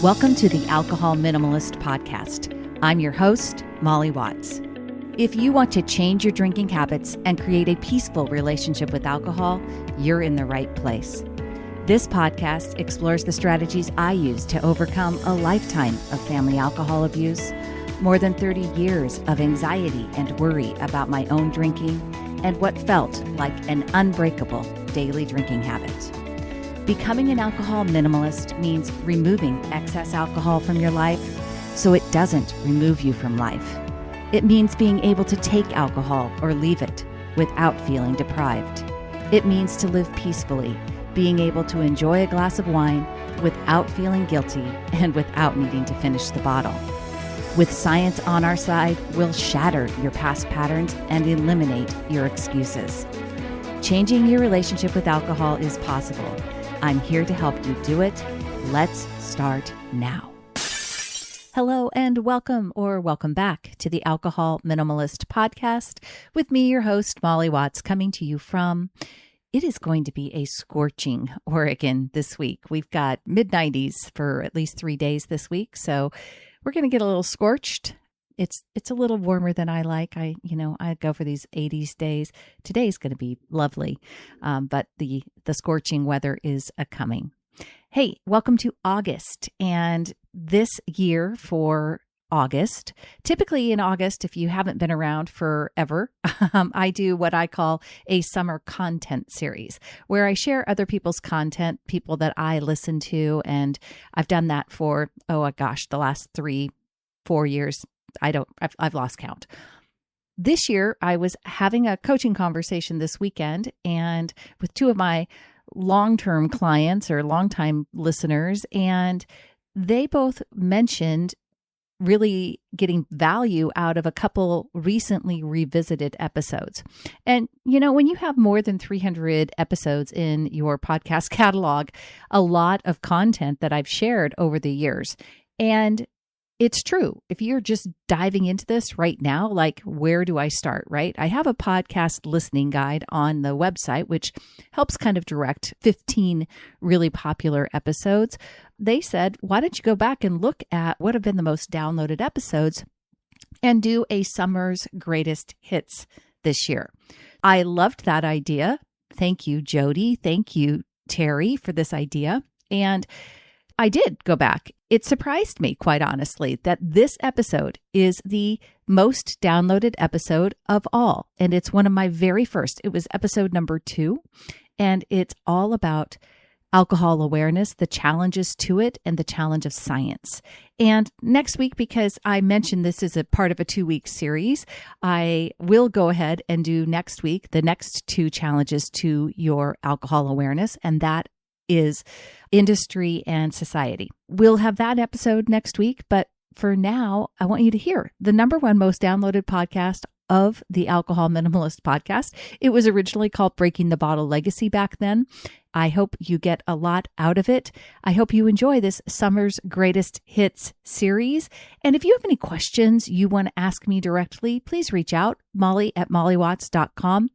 Welcome to the Alcohol Minimalist Podcast. I'm your host, Molly Watts. If you want to change your drinking habits and create a peaceful relationship with alcohol, you're in the right place. This podcast explores the strategies I use to overcome a lifetime of family alcohol abuse, more than 30 years of anxiety and worry about my own drinking, and what felt like an unbreakable daily drinking habit. Becoming an alcohol minimalist means removing excess alcohol from your life so it doesn't remove you from life. It means being able to take alcohol or leave it without feeling deprived. It means to live peacefully, being able to enjoy a glass of wine without feeling guilty and without needing to finish the bottle. With science on our side, we'll shatter your past patterns and eliminate your excuses. Changing your relationship with alcohol is possible. I'm here to help you do it. Let's start now. Hello and welcome back to the Alcohol Minimalist Podcast with me, your host, Molly Watts, coming to you from, it is going to be a scorching Oregon this week. We've got mid-90s for at least 3 days this week, so we're going to get a little scorched. It's a little warmer than I like. I go for these 80s days. Today's going to be lovely, but the scorching weather is a-coming. Hey, welcome to August. And this year for August, typically in August, if you haven't been around forever, I do what I call a summer content series where I share other people's content, people that I listen to. And I've done that for, the last 3-4 years. I've lost count. This year, I was having a coaching conversation this weekend and with two of my long-term clients or longtime listeners, and they both mentioned really getting value out of a couple recently revisited episodes. And, when you have more than 300 episodes in your podcast catalog, a lot of content that I've shared over the years. And it's true. If you're just diving into this right now, like, where do I start, right? I have a podcast listening guide on the website, which helps kind of direct 15 really popular episodes. They said, why don't you go back and look at what have been the most downloaded episodes and do a summer's greatest hits this year. I loved that idea. Thank you, Jody. Thank you, Terry, for this idea. And I did go back. It surprised me, quite honestly, that this episode is the most downloaded episode of all. And it's one of my very first. It was episode number 2. And it's all about alcohol awareness, the challenges to it, and the challenge of science. And next week, because I mentioned this is a part of a 2-week series, I will go ahead and do next week the next 2 challenges to your alcohol awareness. And that is industry and society. We'll have that episode next week, but for now, I want you to hear the number 1 most downloaded podcast of the Alcohol Minimalist Podcast. It was originally called Breaking the Bottle Legacy back then. I hope you get a lot out of it. I hope you enjoy this summer's greatest hits series. And if you have any questions you want to ask me directly, please reach out, molly@mollywatts.com.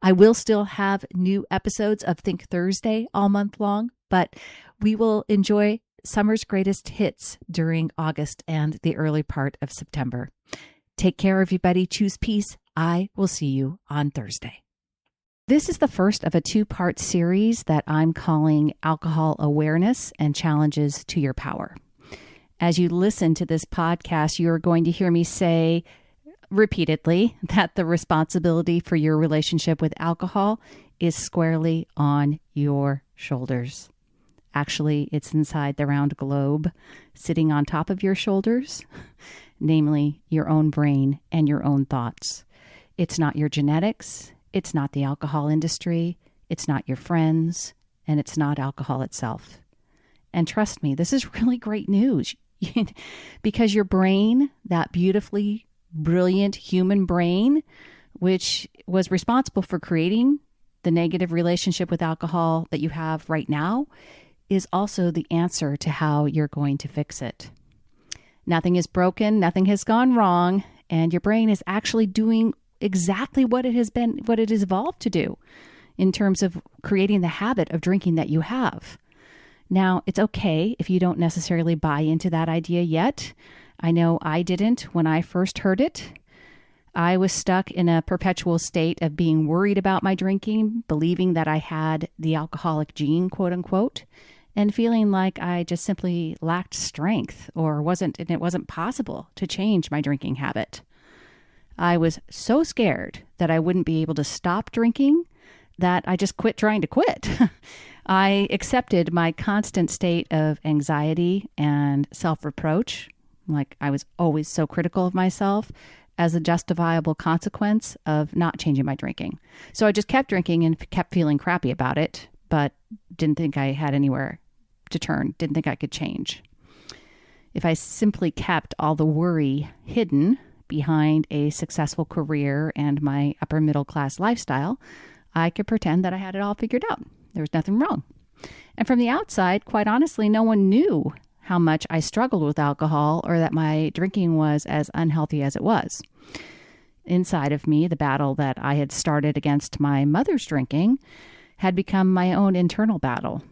I will still have new episodes of Think Thursday all month long, but we will enjoy summer's greatest hits during August and the early part of September. Take care, everybody. Choose peace. I will see you on Thursday. This is the first of a 2-part series that I'm calling Alcohol Awareness and Challenges to Your Power. As you listen to this podcast, you're going to hear me say repeatedly that the responsibility for your relationship with alcohol is squarely on your shoulders. Actually, it's inside the round globe, sitting on top of your shoulders, namely your own brain and your own thoughts. It's not your genetics. It's not the alcohol industry, it's not your friends, and it's not alcohol itself. And trust me, this is really great news because your brain, that beautifully brilliant human brain, which was responsible for creating the negative relationship with alcohol that you have right now, is also the answer to how you're going to fix it. Nothing is broken, nothing has gone wrong, and your brain is actually doing exactly what it has evolved to do in terms of creating the habit of drinking that you have. Now, it's okay if you don't necessarily buy into that idea yet. I know I didn't when I first heard it. I was stuck in a perpetual state of being worried about my drinking, believing that I had the alcoholic gene, quote unquote, and feeling like I just simply lacked strength and it wasn't possible to change my drinking habit. I was so scared that I wouldn't be able to stop drinking that I just quit trying to quit. I accepted my constant state of anxiety and self-reproach, like I was always so critical of myself, as a justifiable consequence of not changing my drinking. So I just kept drinking and kept feeling crappy about it, but didn't think I had anywhere to turn, didn't think I could change. If I simply kept all the worry hidden behind a successful career and my upper middle class lifestyle, I could pretend that I had it all figured out. There was nothing wrong. And from the outside, quite honestly, no one knew how much I struggled with alcohol or that my drinking was as unhealthy as it was. Inside of me, the battle that I had started against my mother's drinking had become my own internal battle.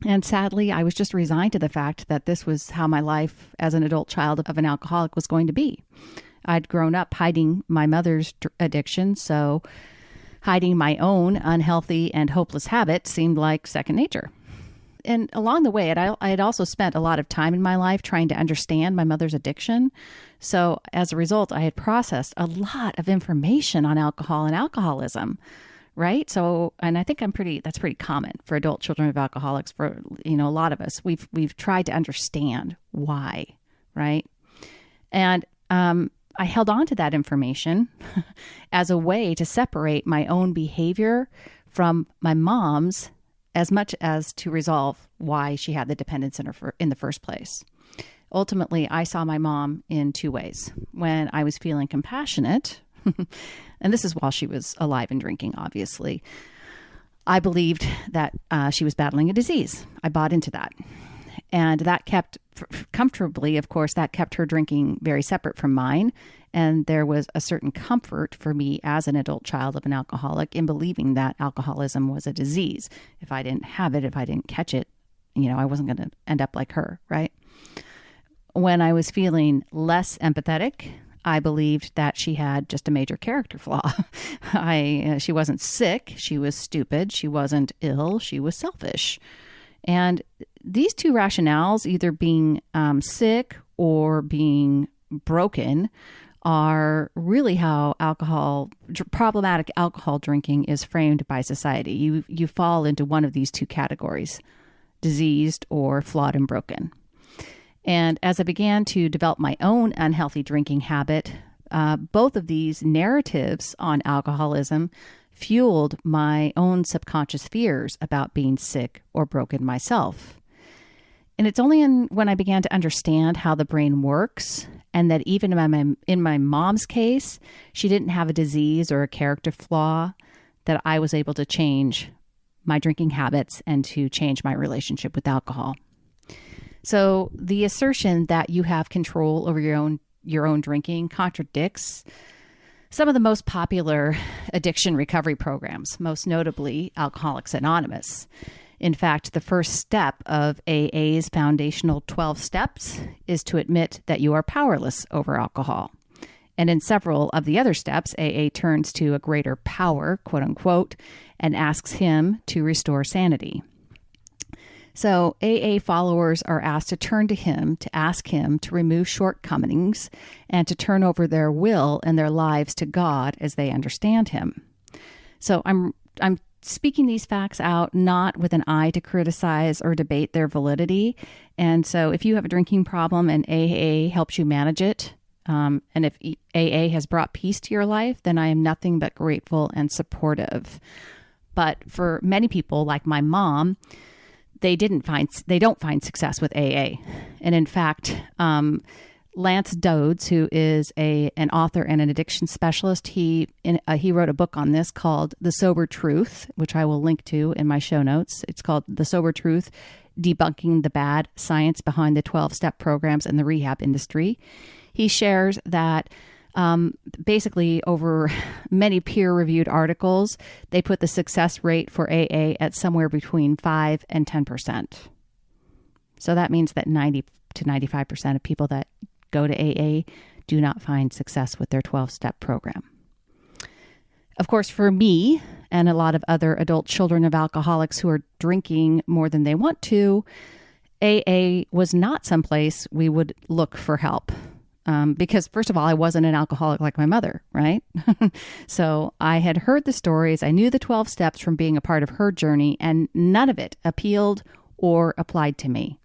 And sadly, I was just resigned to the fact that this was how my life as an adult child of an alcoholic was going to be. I'd grown up hiding my mother's addiction, so hiding my own unhealthy and hopeless habit seemed like second nature. And along the way, I had also spent a lot of time in my life trying to understand my mother's addiction. So as a result, I had processed a lot of information on alcohol and alcoholism, right? So, and I think that's pretty common for adult children of alcoholics. For, a lot of us, we've tried to understand why, right? And I held on to that information as a way to separate my own behavior from my mom's, as much as to resolve why she had the dependence in the first place. Ultimately, I saw my mom in two ways. When I was feeling compassionate, and this is while she was alive and drinking, obviously, I believed that she was battling a disease. I bought into that. And that kept, comfortably, of course, that kept her drinking very separate from mine. And there was a certain comfort for me as an adult child of an alcoholic in believing that alcoholism was a disease. If I didn't have it, if I didn't catch it, I wasn't going to end up like her, right? When I was feeling less empathetic, I believed that she had just a major character flaw. She wasn't sick. She was stupid. She wasn't ill. She was selfish. And these two rationales, either being sick or being broken, are really how problematic alcohol drinking is framed by society. You fall into one of these two categories, diseased or flawed and broken. And as I began to develop my own unhealthy drinking habit, both of these narratives on alcoholism fueled my own subconscious fears about being sick or broken myself. And it's only when I began to understand how the brain works, and that even in my mom's case, she didn't have a disease or a character flaw, that I was able to change my drinking habits and to change my relationship with alcohol. So the assertion that you have control over your own drinking contradicts some of the most popular addiction recovery programs, most notably Alcoholics Anonymous. In fact, the first step of AA's foundational 12 steps is to admit that you are powerless over alcohol. And in several of the other steps, AA turns to a greater power, quote unquote, and asks him to restore sanity. So AA followers are asked to turn to him, to ask him to remove shortcomings and to turn over their will and their lives to God as they understand him. So I'm speaking these facts out not with an eye to criticize or debate their validity. And so if you have a drinking problem and AA helps you manage it, and if AA has brought peace to your life, then I am nothing but grateful and supportive. But for many people, like my mom, they don't find success with AA. And in fact, Lance Dodds, who is an author and an addiction specialist, he wrote a book on this called The Sober Truth, which I will link to in my show notes. It's called The Sober Truth, Debunking the Bad Science Behind the 12-Step Programs in the Rehab Industry. He shares that Basically, over many peer-reviewed articles, they put the success rate for AA at somewhere between 5 and 10%. So that means that 90 to 95% of people that go to AA do not find success with their 12-step program. Of course, for me and a lot of other adult children of alcoholics who are drinking more than they want to, AA was not someplace we would look for help. Because first of all, I wasn't an alcoholic like my mother, right? So I had heard the stories. I knew the 12 steps from being a part of her journey, and none of it appealed or applied to me.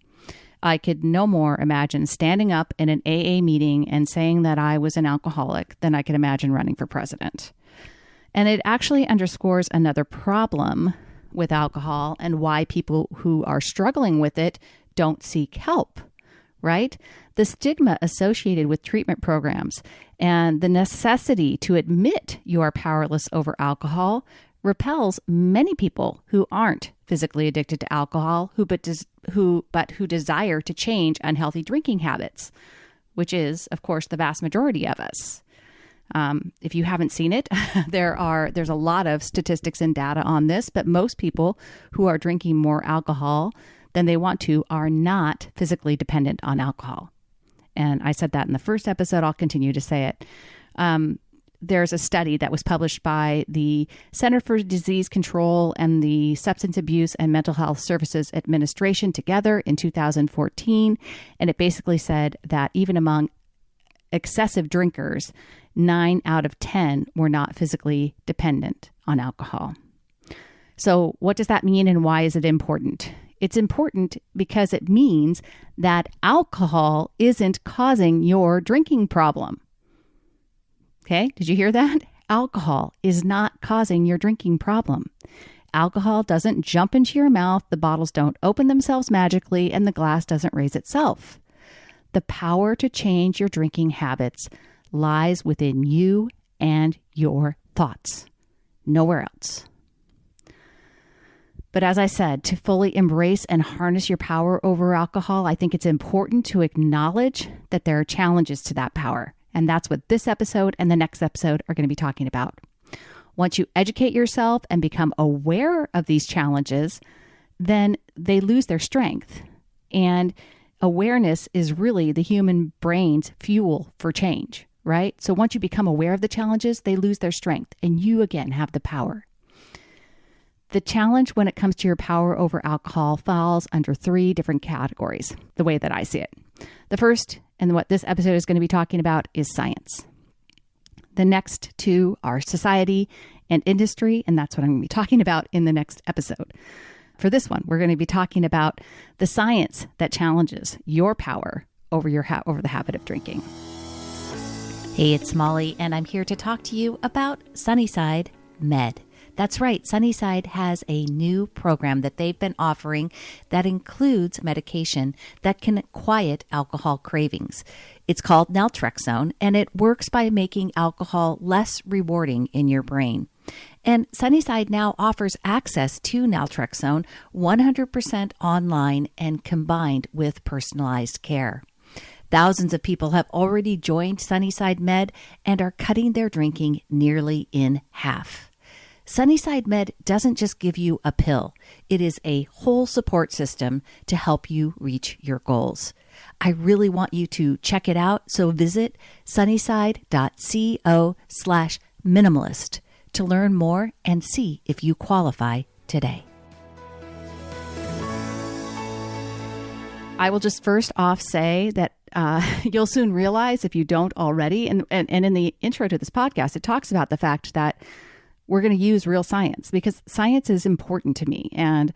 I could no more imagine standing up in an AA meeting and saying that I was an alcoholic than I could imagine running for president. And it actually underscores another problem with alcohol and why people who are struggling with it don't seek help, right? The stigma associated with treatment programs and the necessity to admit you are powerless over alcohol repels many people who aren't physically addicted to alcohol, who desire to change unhealthy drinking habits, which is, of course, the vast majority of us. If you haven't seen it, there's a lot of statistics and data on this, but most people who are drinking more alcohol than they want to are not physically dependent on alcohol. And I said that in the first episode. I'll continue to say it. There's a study that was published by the Center for Disease Control and the Substance Abuse and Mental Health Services Administration together in 2014. And it basically said that even among excessive drinkers, 9 out of 10 were not physically dependent on alcohol. So what does that mean and why is it important? It's important because it means that alcohol isn't causing your drinking problem. Okay, did you hear that? Alcohol is not causing your drinking problem. Alcohol doesn't jump into your mouth, the bottles don't open themselves magically, and the glass doesn't raise itself. The power to change your drinking habits lies within you and your thoughts, nowhere else. But as I said, to fully embrace and harness your power over alcohol, I think it's important to acknowledge that there are challenges to that power. And that's what this episode and the next episode are going to be talking about. Once you educate yourself and become aware of these challenges, then they lose their strength. And awareness is really the human brain's fuel for change, right? So once you become aware of the challenges, they lose their strength and you again have the power. The challenge when it comes to your power over alcohol falls under 3 different categories, the way that I see it. The first, and what this episode is going to be talking about, is science. The next 2 are society and industry, and that's what I'm going to be talking about in the next episode. For this one, we're going to be talking about the science that challenges your power over over the habit of drinking. Hey, it's Molly, and I'm here to talk to you about Sunnyside Med. That's right. Sunnyside has a new program that they've been offering that includes medication that can quiet alcohol cravings. It's called naltrexone, and it works by making alcohol less rewarding in your brain. And Sunnyside now offers access to naltrexone 100% online and combined with personalized care. Thousands of people have already joined Sunnyside Med and are cutting their drinking nearly in half. Sunnyside Med doesn't just give you a pill. It is a whole support system to help you reach your goals. I really want you to check it out, so visit sunnyside.co/minimalist to learn more and see if you qualify today. I will just first off say that you'll soon realize, if you don't already, and in the intro to this podcast, it talks about the fact that we're going to use real science because science is important to me. And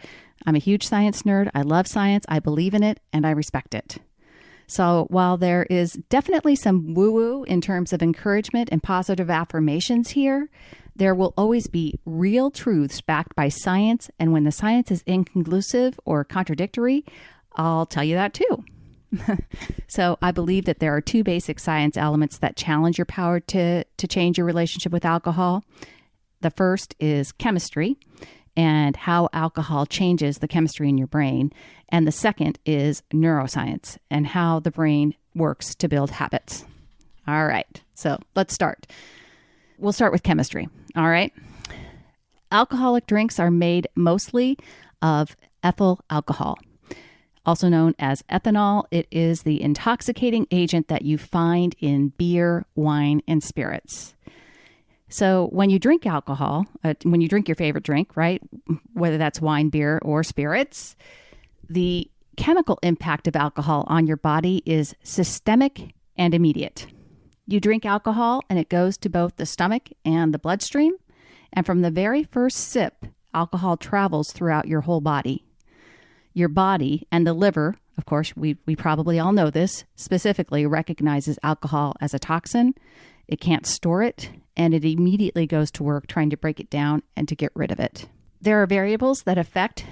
I'm a huge science nerd. I love science. I believe in it and I respect it. So while there is definitely some woo-woo in terms of encouragement and positive affirmations here, there will always be real truths backed by science. And when the science is inconclusive or contradictory, I'll tell you that too. So I believe that there are 2 basic science elements that challenge your power to change your relationship with alcohol. The first is chemistry and how alcohol changes the chemistry in your brain. And the second is neuroscience and how the brain works to build habits. All right. So let's start. We'll start with chemistry. All right. Alcoholic drinks are made mostly of ethyl alcohol, also known as ethanol. It is the intoxicating agent that you find in beer, wine, and spirits. So when you drink alcohol, when you drink your favorite drink, right, whether that's wine, beer, or spirits, the chemical impact of alcohol on your body is systemic and immediate. You drink alcohol and it goes to both the stomach and the bloodstream. And from the very first sip, alcohol travels throughout your whole body. Your body and the liver, of course, we probably all know this, specifically recognizes alcohol as a toxin. It can't store it, and it immediately goes to work trying to break it down and to get rid of it. There are variables that affect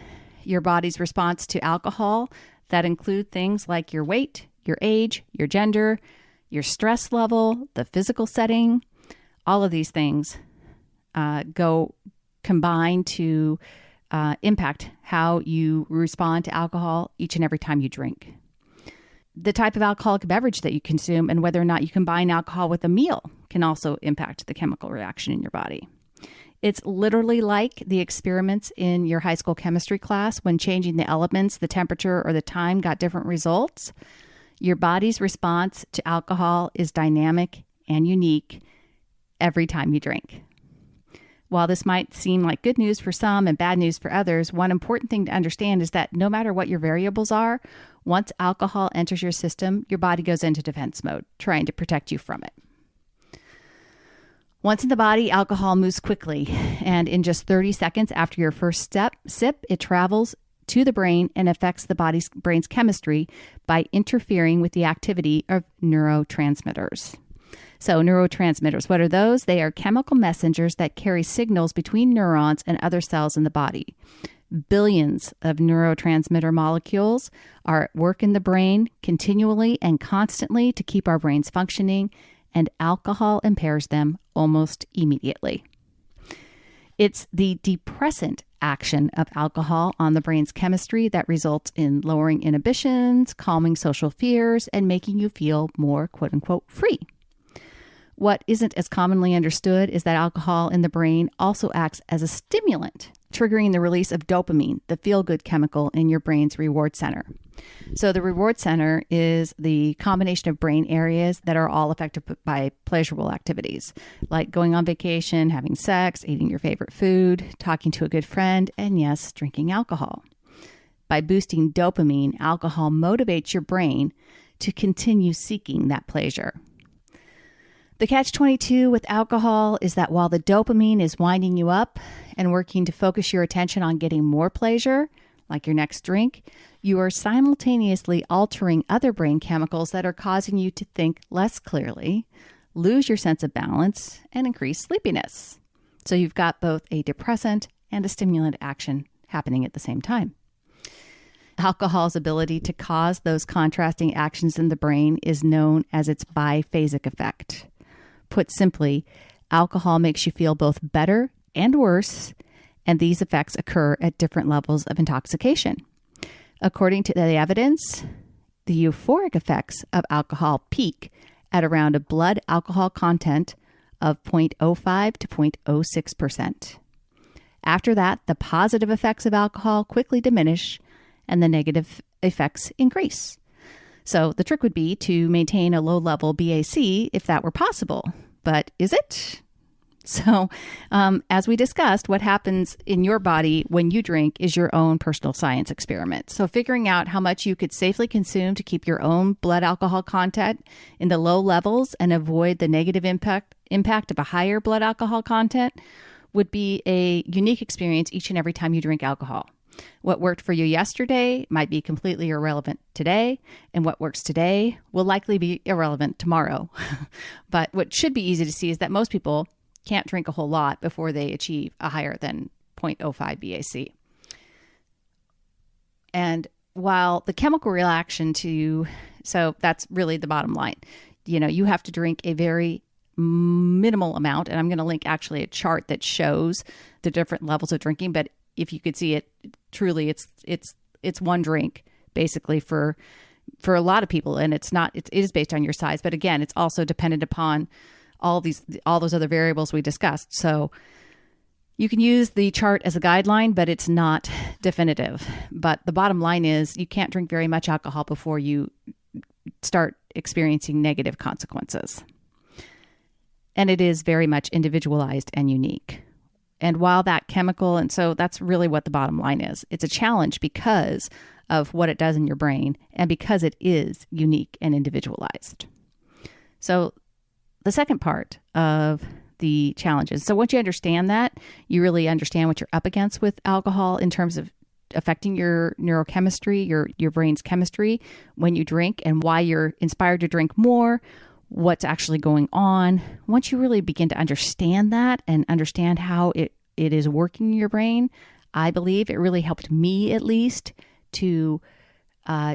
your body's response to alcohol that include things like your weight, your age, your gender, your stress level, the physical setting. All of these things combine to impact how you respond to alcohol each and every time you drink. The type of alcoholic beverage that you consume and whether or not you combine alcohol with a meal can also impact the chemical reaction in your body. It's literally like the experiments in your high school chemistry class when changing the elements, the temperature, or the time got different results. Your body's response to alcohol is dynamic and unique every time you drink. While this might seem like good news for some and bad news for others, one important thing to understand is that no matter what your variables are, once alcohol enters your system, your body goes into defense mode, trying to protect you from it. Once in the body, alcohol moves quickly, and in just 30 seconds after your first sip, it travels to the brain and affects the brain's chemistry by interfering with the activity of neurotransmitters. So neurotransmitters, what are those? They are chemical messengers that carry signals between neurons and other cells in the body. Billions of neurotransmitter molecules are at work in the brain continually and constantly to keep our brains functioning, and alcohol impairs them almost immediately. It's the depressant action of alcohol on the brain's chemistry that results in lowering inhibitions, calming social fears, and making you feel more quote-unquote free. What isn't as commonly understood is that alcohol in the brain also acts as a stimulant, triggering the release of dopamine, the feel-good chemical in your brain's reward center. So the reward center is the combination of brain areas that are all affected by pleasurable activities, like going on vacation, having sex, eating your favorite food, talking to a good friend, and yes, drinking alcohol. By boosting dopamine, alcohol motivates your brain to continue seeking that pleasure. The catch-22 with alcohol is that while the dopamine is winding you up and working to focus your attention on getting more pleasure, like your next drink, you are simultaneously altering other brain chemicals that are causing you to think less clearly, lose your sense of balance, and increase sleepiness. So you've got both a depressant and a stimulant action happening at the same time. Alcohol's ability to cause those contrasting actions in the brain is known as its biphasic effect. Put simply, alcohol makes you feel both better and worse, and these effects occur at different levels of intoxication. According to the evidence, the euphoric effects of alcohol peak at around a blood alcohol content of 0.05 to 0.06%. After that, the positive effects of alcohol quickly diminish and the negative effects increase. So the trick would be to maintain a low-level BAC if that were possible. But is it? So as we discussed, what happens in your body when you drink is your own personal science experiment. So figuring out how much you could safely consume to keep your own blood alcohol content in the low levels and avoid the negative impact of a higher blood alcohol content would be a unique experience each and every time you drink alcohol. What worked for you yesterday might be completely irrelevant today, and what works today will likely be irrelevant tomorrow. But what should be easy to see is that most people can't drink a whole lot before they achieve a higher than 0.05 BAC. And while the chemical reaction so that's really the bottom line. You have to drink a very minimal amount, and I'm going to link actually a chart that shows the different levels of drinking, but if you could see it, truly it's one drink basically for for a lot of people, and it is based on your size, but again, it's also dependent upon all those other variables we discussed. So you can use the chart as a guideline, but it's not definitive. But the bottom line is you can't drink very much alcohol before you start experiencing negative consequences. And it is very much individualized and unique. And while that chemical, and so that's really what the bottom line is. It's a challenge because of what it does in your brain and because it is unique and individualized. So the second part of the challenges. So once you understand that, you really understand what you're up against with alcohol in terms of affecting your neurochemistry, your brain's chemistry when you drink, and why you're inspired to drink more, what's actually going on. Once you really begin to understand that and understand how it is working in your brain, I believe it really helped me, at least, to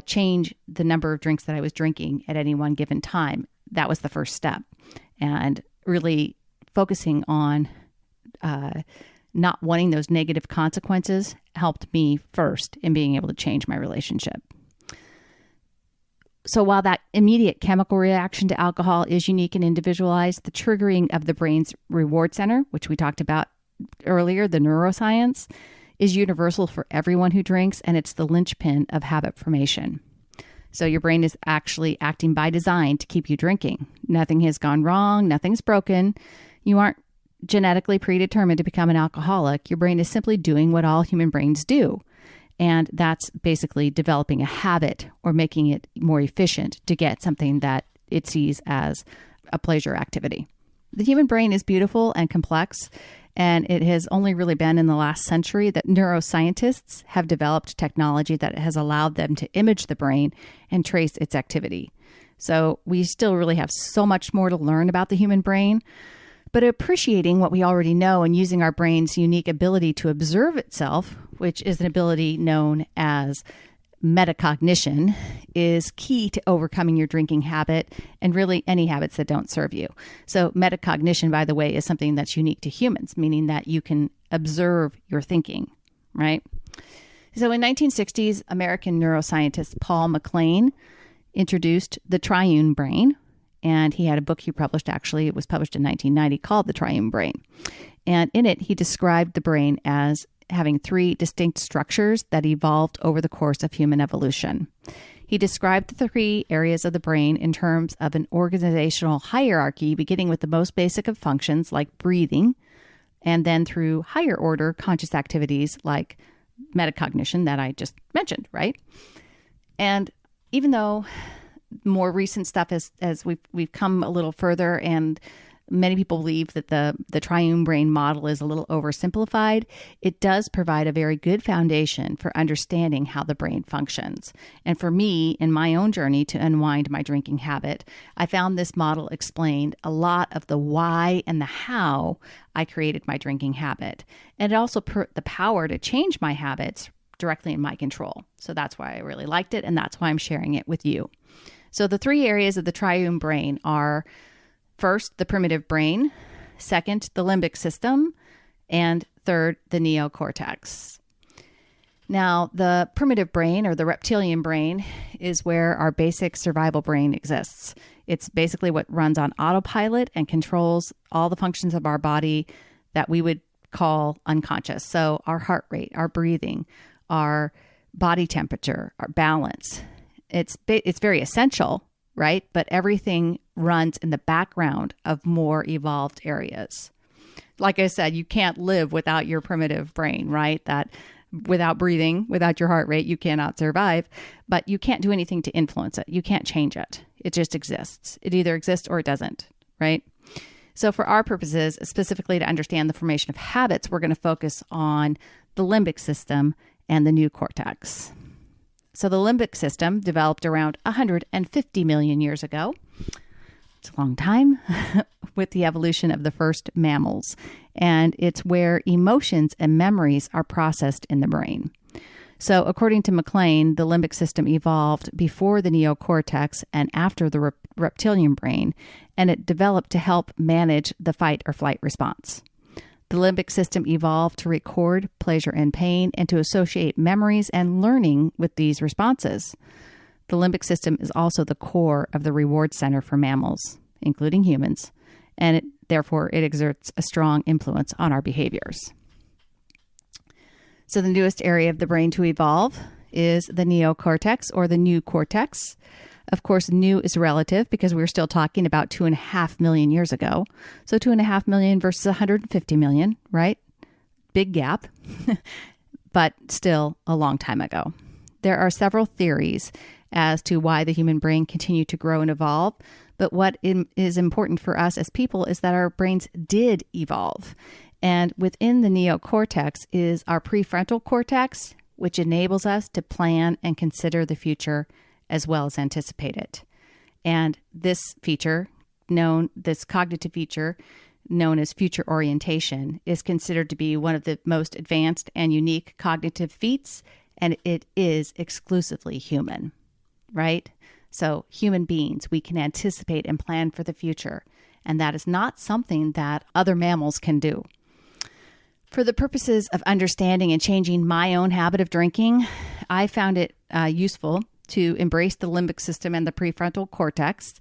change the number of drinks that I was drinking at any one given time. That was the first step. And really focusing on not wanting those negative consequences helped me first in being able to change my relationship. So while that immediate chemical reaction to alcohol is unique and individualized, the triggering of the brain's reward center, which we talked about earlier, the neuroscience, is universal for everyone who drinks, and it's the linchpin of habit formation. So your brain is actually acting by design to keep you drinking. Nothing has gone wrong. Nothing's broken. You aren't genetically predetermined to become an alcoholic. Your brain is simply doing what all human brains do. And that's basically developing a habit or making it more efficient to get something that it sees as a pleasure activity. The human brain is beautiful and complex, and it has only really been in the last century that neuroscientists have developed technology that has allowed them to image the brain and trace its activity. So we still really have so much more to learn about the human brain, but appreciating what we already know and using our brain's unique ability to observe itself, which is an ability known as metacognition, is key to overcoming your drinking habit and really any habits that don't serve you. So metacognition, by the way, is something that's unique to humans, meaning that you can observe your thinking, right? So in 1960s, American neuroscientist Paul MacLean introduced the triune brain, and he had a book he published, actually, it was published in 1990, called The Triune Brain. And in it, he described the brain as having three distinct structures that evolved over the course of human evolution. He described the three areas of the brain in terms of an organizational hierarchy, beginning with the most basic of functions like breathing, and then through higher order conscious activities like metacognition that I just mentioned, right? And even though more recent stuff as we've come a little further, and many people believe that the triune brain model is a little oversimplified, it does provide a very good foundation for understanding how the brain functions. And for me, in my own journey to unwind my drinking habit, I found this model explained a lot of the why and the how I created my drinking habit. And it also put the power to change my habits directly in my control. So that's why I really liked it, and that's why I'm sharing it with you. So the three areas of the triune brain are: first, the primitive brain; second, the limbic system; and third, the neocortex. Now, the primitive brain, or the reptilian brain, is where our basic survival brain exists. It's basically what runs on autopilot and controls all the functions of our body that we would call unconscious. So our heart rate, our breathing, our body temperature, our balance. It's very essential, right? But everything runs in the background of more evolved areas. Like I said, you can't live without your primitive brain, right? That without breathing, without your heart rate, you cannot survive, but you can't do anything to influence it. You can't change it. It just exists. It either exists or it doesn't, right? So for our purposes, specifically to understand the formation of habits, we're going to focus on the limbic system and the neocortex. So the limbic system developed around 150 million years ago. It's a long time with the evolution of the first mammals. And it's where emotions and memories are processed in the brain. So according to MacLean, the limbic system evolved before the neocortex and after the reptilian brain, and it developed to help manage the fight or flight response. The limbic system evolved to record pleasure and pain and to associate memories and learning with these responses. The limbic system is also the core of the reward center for mammals, including humans, and therefore it exerts a strong influence on our behaviors. So the newest area of the brain to evolve is the neocortex, or the new cortex. Of course, new is relative because we're still talking about 2.5 million years ago. So 2.5 million versus 150 million, right? Big gap, but still a long time ago. There are several theories as to why the human brain continued to grow and evolve. But what is important for us as people is that our brains did evolve. And within the neocortex is our prefrontal cortex, which enables us to plan and consider the future as well as anticipate it. And this cognitive feature known as future orientation is considered to be one of the most advanced and unique cognitive feats, and it is exclusively human, right? So human beings, we can anticipate and plan for the future, and that is not something that other mammals can do. For the purposes of understanding and changing my own habit of drinking, I found it useful to embrace the limbic system and the prefrontal cortex.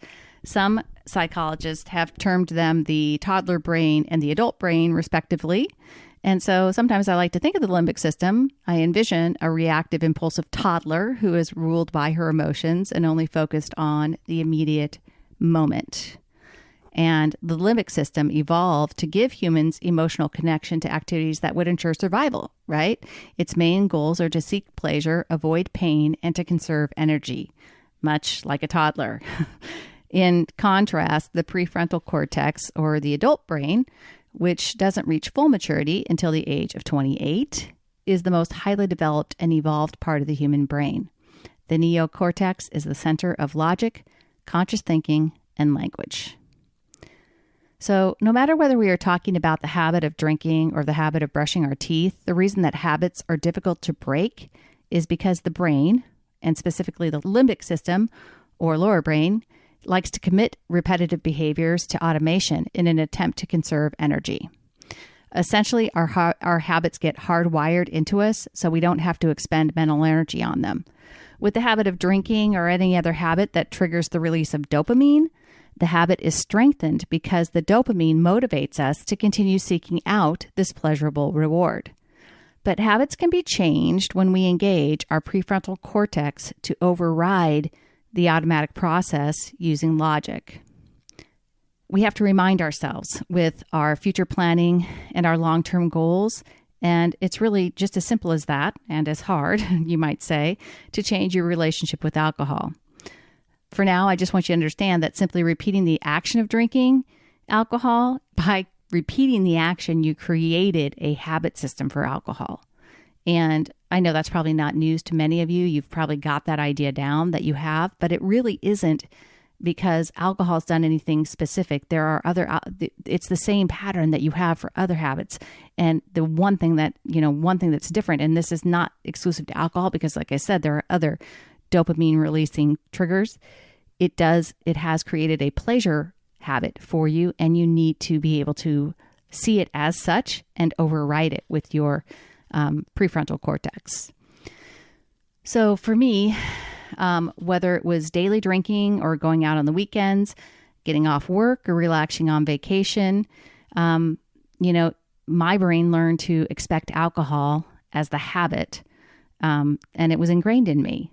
Some psychologists have termed them the toddler brain and the adult brain, respectively. And so sometimes I like to think of the limbic system. I envision a reactive, impulsive toddler who is ruled by her emotions and only focused on the immediate moment. And the limbic system evolved to give humans emotional connection to activities that would ensure survival, right? Its main goals are to seek pleasure, avoid pain, and to conserve energy, much like a toddler. In contrast, the prefrontal cortex, or the adult brain, which doesn't reach full maturity until the age of 28, is the most highly developed and evolved part of the human brain. The neocortex is the center of logic, conscious thinking, and language. So no matter whether we are talking about the habit of drinking or the habit of brushing our teeth, the reason that habits are difficult to break is because the brain, and specifically the limbic system or lower brain, likes to commit repetitive behaviors to automation in an attempt to conserve energy. Essentially, our habits get hardwired into us so we don't have to expend mental energy on them. With the habit of drinking or any other habit that triggers the release of dopamine, the habit is strengthened because the dopamine motivates us to continue seeking out this pleasurable reward. But habits can be changed when we engage our prefrontal cortex to override the automatic process using logic. We have to remind ourselves with our future planning and our long-term goals, and it's really just as simple as that, and as hard, you might say, to change your relationship with alcohol. For now, I just want you to understand that simply repeating the action of drinking alcohol, by repeating the action, you created a habit system for alcohol. And I know that's probably not news to many of you. You've probably got that idea down that you have, but it really isn't because alcohol's done anything specific. There are it's the same pattern that you have for other habits. And the one thing that's different, and this is not exclusive to alcohol because like I said, there are other dopamine releasing triggers. It has created a pleasure habit for you, and you need to be able to see it as such and override it with your prefrontal cortex. So for me, whether it was daily drinking or going out on the weekends, getting off work or relaxing on vacation, my brain learned to expect alcohol as the habit, and it was ingrained in me.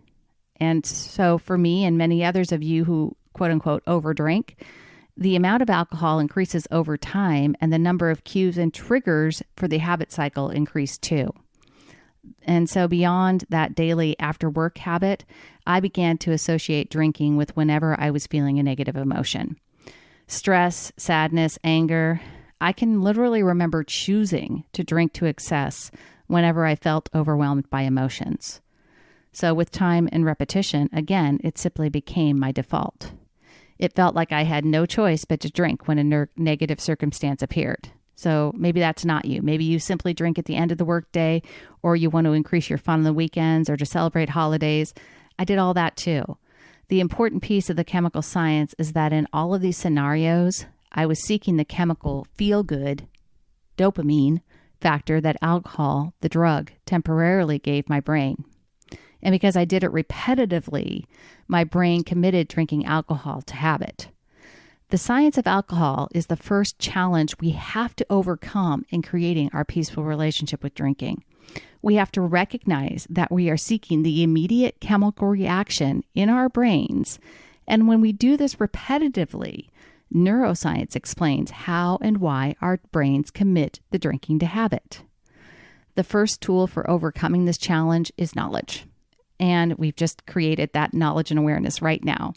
And so for me and many others of you who quote unquote overdrink, the amount of alcohol increases over time and the number of cues and triggers for the habit cycle increase too. And so beyond that daily after work habit, I began to associate drinking with whenever I was feeling a negative emotion. Stress, sadness, anger. I can literally remember choosing to drink to excess whenever I felt overwhelmed by emotions. So with time and repetition, again, it simply became my default. It felt like I had no choice but to drink when a negative circumstance appeared. So maybe that's not you. Maybe you simply drink at the end of the workday, or you want to increase your fun on the weekends or to celebrate holidays. I did all that too. The important piece of the chemical science is that in all of these scenarios, I was seeking the chemical feel-good dopamine factor that alcohol, the drug, temporarily gave my brain. And because I did it repetitively, my brain committed drinking alcohol to habit. The science of alcohol is the first challenge we have to overcome in creating our peaceful relationship with drinking. We have to recognize that we are seeking the immediate chemical reaction in our brains. And when we do this repetitively, neuroscience explains how and why our brains commit the drinking to habit. The first tool for overcoming this challenge is knowledge. And we've just created that knowledge and awareness right now.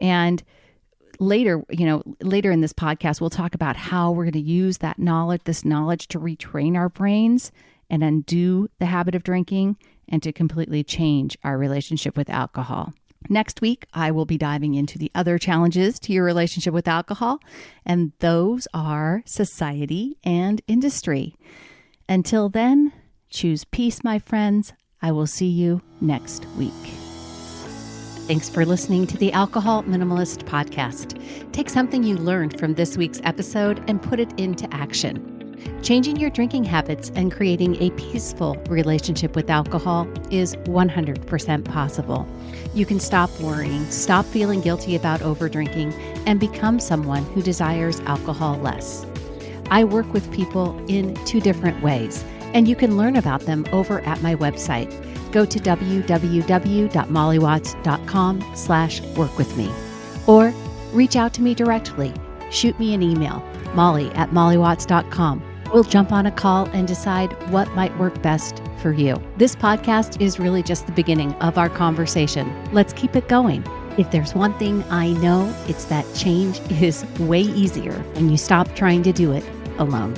And later in this podcast, we'll talk about how we're going to use this knowledge to retrain our brains and undo the habit of drinking and to completely change our relationship with alcohol. Next week, I will be diving into the other challenges to your relationship with alcohol, and those are society and industry. Until then, choose peace, my friends. I will see you next week. Thanks for listening to the Alcohol Minimalist Podcast. Take something you learned from this week's episode and put it into action. Changing your drinking habits and creating a peaceful relationship with alcohol is 100% possible. You can stop worrying, stop feeling guilty about overdrinking, and become someone who desires alcohol less. I work with people in 2 different ways, and you can learn about them over at my website. Go to www.mollywatts.com/workwithme or reach out to me directly. Shoot me an email, molly@mollywatts.com. We'll jump on a call and decide what might work best for you. This podcast is really just the beginning of our conversation. Let's keep it going. If there's one thing I know, it's that change is way easier when you stop trying to do it alone.